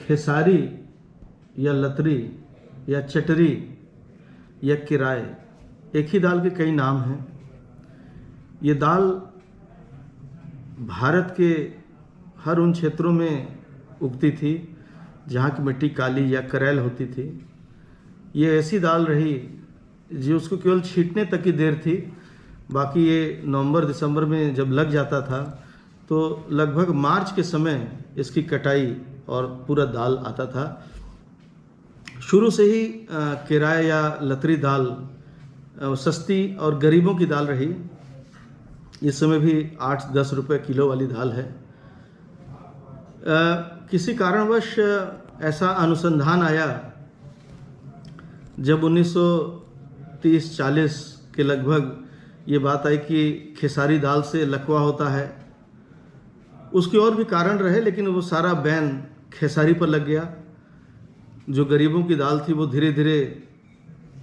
खेसारी या लतरी या चटरी या किराए, एक ही दाल के कई नाम हैं। ये दाल भारत के हर उन क्षेत्रों में उगती थी जहाँ की मिट्टी काली या करेल होती थी। ये ऐसी दाल रही जो उसको केवल छींटने तक की देर थी, बाकी ये नवंबर दिसंबर में जब लग जाता था तो लगभग मार्च के समय इसकी कटाई और पूरा दाल आता था। शुरू से ही किराए या लतरी दाल सस्ती और गरीबों की दाल रही। इस समय भी 8-10 रुपए किलो वाली दाल है। किसी कारणवश ऐसा अनुसंधान आया जब 1930-40 के लगभग ये बात आई कि खेसारी दाल से लकवा होता है। उसके और भी कारण रहे, लेकिन वो सारा बैन खेसारी पर लग गया। जो गरीबों की दाल थी वो धीरे धीरे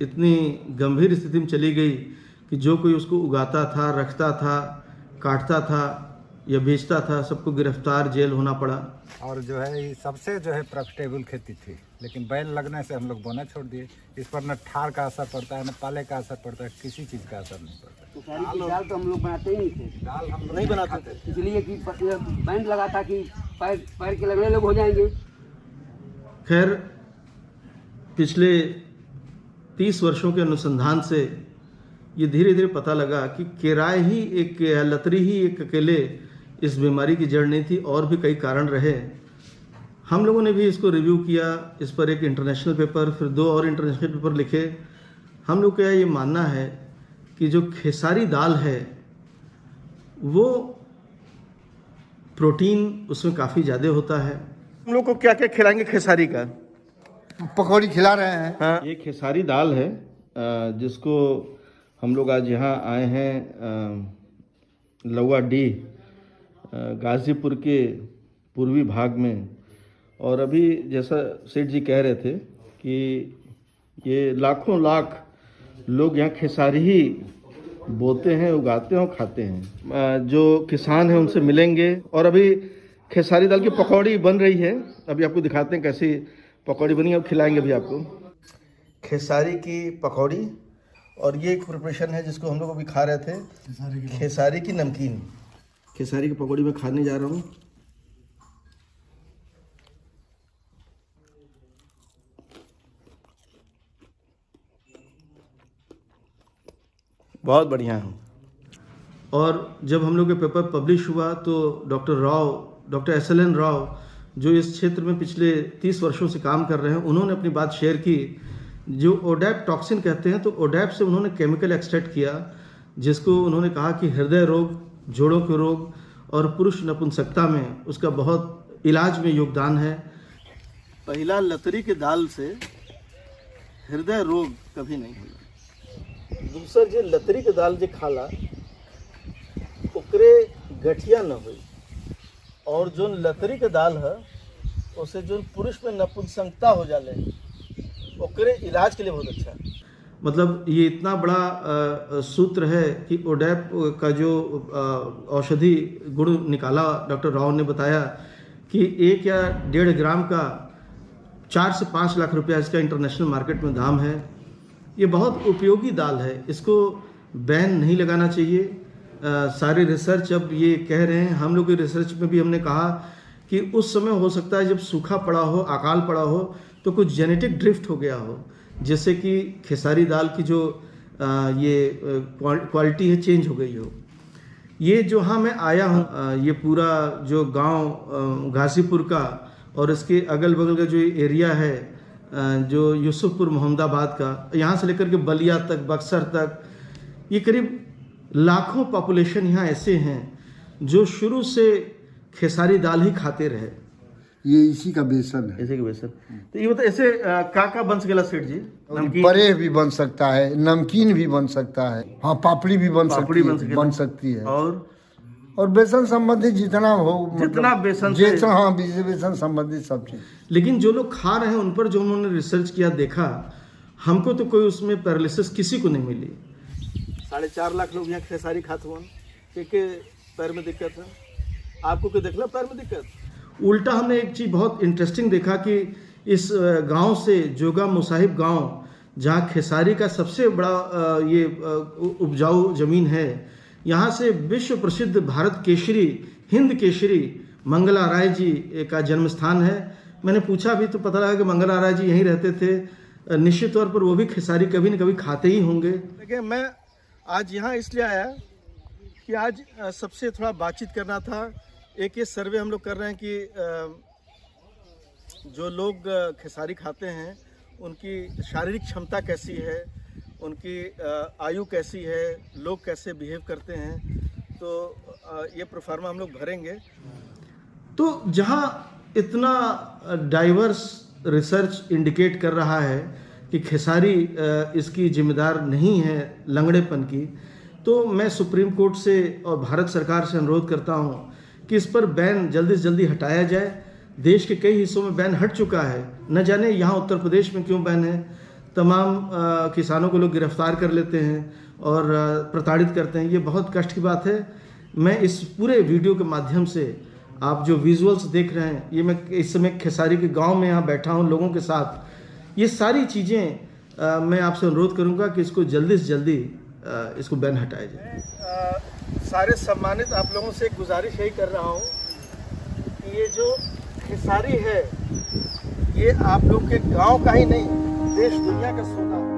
इतनी गंभीर स्थिति में चली गई कि जो कोई उसको उगाता था, रखता था, काटता था या बेचता था, सबको गिरफ्तार जेल होना पड़ा। और जो है ये सबसे जो है प्रॉफिटेबल खेती थी, लेकिन बैल लगने से हम लोग बोना छोड़ दिए। इस पर न ठार का असर पड़ता है, न पाले का असर पड़ता है, किसी चीज़ का असर नहीं पड़ता। दाल तो हम लोग बनाते ही नहीं थे। दाल हम लोग नहीं बनाते थे, इसलिए कि बैंड लगा था कि पैर के लगने लोग हो जाएंगे। खैर पिछले 30 वर्षों के अनुसंधान से ये धीरे धीरे पता लगा कि किराए ही एक या लतरी ही एक अकेले इस बीमारी की जड़ नहीं थी, और भी कई कारण रहे। हम लोगों ने भी इसको रिव्यू किया, इस पर एक इंटरनेशनल पेपर, फिर 2 और इंटरनेशनल पेपर लिखे। हम लोग का ये मानना है कि जो खेसारी दाल है वो प्रोटीन उसमें काफ़ी ज़्यादा होता है। हम लोग को क्या क्या खिलाएंगे खेसारी का? पकौड़ी खिला रहे हैं। हाँ, ये खेसारी दाल है जिसको हम लोग आज यहाँ आए हैं लौआ डी गाज़ीपुर के पूर्वी भाग में। और अभी जैसा सेठ जी कह रहे थे कि ये लाखों लाख लोग यहाँ खेसारी ही बोते हैं, उगाते हैं और खाते हैं। जो किसान हैं उनसे मिलेंगे। और अभी खेसारी दाल की पकौड़ी बन रही है, अभी आपको दिखाते हैं कैसी पकौड़ी बनी, अब खिलाएंगे भी आपको। खेसारी की पकौड़ी, और ये एक प्रिपरेशन है जिसको हम लोग अभी खा रहे थे, खेसारी की नमकीन। खेसारी की पकौड़ी मैं खाने जा रहा हूँ। बहुत बढ़िया है। और जब हम लोग के पेपर पब्लिश हुआ तो डॉक्टर SLN राव, जो इस क्षेत्र में पिछले 30 वर्षों से काम कर रहे हैं, उन्होंने अपनी बात शेयर की। जो ओडैप टॉक्सिन कहते हैं, तो ओडैप से उन्होंने केमिकल एक्सट्रैक्ट किया, जिसको उन्होंने कहा कि हृदय रोग, जोड़ों के रोग और पुरुष नपुंसकता में उसका बहुत इलाज में योगदान है। पहला लतरी के दाल से हृदय रोग कभी नहीं होला। दूसर जो लतरी के दाल जो खाला ओकरे गठिया न हुई, और जो लतरी के दाल है उसे जो पुरुष में नपुंसकता हो जाले ओकरे इलाज के लिए बहुत अच्छा है। मतलब ये इतना बड़ा सूत्र है कि ओडैप का जो औषधि गुण निकाला, डॉक्टर राव ने बताया कि 1 या 1.5 ग्राम का 4 से 5 लाख रुपया इसका इंटरनेशनल मार्केट में दाम है। ये बहुत उपयोगी दाल है, इसको बैन नहीं लगाना चाहिए। सारे रिसर्च अब ये कह रहे हैं, हम लोग की रिसर्च में भी हमने कहा कि उस समय हो सकता है जब सूखा पड़ा हो, अकाल पड़ा हो, तो कुछ जेनेटिक ड्रिफ्ट हो गया हो, जिससे कि खेसारी दाल की जो ये क्वालिटी है चेंज हो गई हो। ये जो हाँ मैं आया हूँ, ये पूरा जो गांव गाज़ीपुर का और इसके अगल बगल का जो एरिया है, जो यूसुफपुर मोहम्मदाबाद का, यहाँ से लेकर के बलिया तक, बक्सर तक, ये करीब लाखों पॉपुलेशन यहाँ ऐसे हैं जो शुरू से खेसारी दाल ही खाते रहे। ये इसी का बेसन है। ऐसे के बेसन। तो ये बताइए ऐसे का बन सकेला सेठ जी? परे भी बन सकता है, नमकीन भी बन सकता है, हाँ पापड़ी भी बन सकती है। और बेसन संबंधित जितना हो, जितना बेसन हाँ बेसन संबंधित सब चीज। लेकिन जो लोग खा रहे हैं उन पर जो उन्होंने रिसर्च किया, देखा, हमको तो कोई उसमें पैरालिसिस किसी को नहीं मिली। 4.5 लाख लोग यहाँ खेसारी खाते हुए, के पैर में दिक्कत है। आपको कोई देखला पैर में दिक्कत? उल्टा हमने एक चीज़ बहुत इंटरेस्टिंग देखा कि इस गांव से जोगा मुसाहिब गांव, जहां खेसारी का सबसे बड़ा ये उपजाऊ ज़मीन है, यहाँ से विश्व प्रसिद्ध भारत केसरी, हिंद केसरी मंगला राय जी का जन्म स्थान है। मैंने पूछा भी तो पता लगा कि मंगला राय जी यहीं रहते थे। निश्चित तौर पर वो भी खेसारी कभी न कभी खाते ही होंगे। देखिए, मैं आज यहाँ इसलिए आया कि आज सबसे थोड़ा बातचीत करना था। एक ये सर्वे हम लोग कर रहे हैं कि जो लोग खेसारी खाते हैं उनकी शारीरिक क्षमता कैसी है, उनकी आयु कैसी है, लोग कैसे बिहेव करते हैं। तो ये प्रोफार्मा हम लोग भरेंगे। तो जहाँ इतना डाइवर्स रिसर्च इंडिकेट कर रहा है कि खेसारी इसकी जिम्मेदार नहीं है लंगड़ेपन की, तो मैं सुप्रीम कोर्ट से और भारत सरकार से अनुरोध करता हूँ कि इस पर बैन जल्दी से जल्दी हटाया जाए। देश के कई हिस्सों में बैन हट चुका है, न जाने यहाँ उत्तर प्रदेश में क्यों बैन है। तमाम किसानों को लोग गिरफ्तार कर लेते हैं और प्रताड़ित करते हैं। ये बहुत कष्ट की बात है। मैं इस पूरे वीडियो के माध्यम से, आप जो विजुअल्स देख रहे हैं, ये मैं इस समय खेसारी के गांव में यहाँ बैठा हूँ लोगों के साथ। ये सारी चीज़ें मैं आपसे अनुरोध करूँगा कि इसको जल्दी से जल्दी इसको बैन हटाया जाए। सारे सम्मानित आप लोगों से एक गुजारिश यही कर रहा हूँ कि ये जो खेसारी है, ये आप लोग के गांव का ही नहीं, देश दुनिया का सोना है।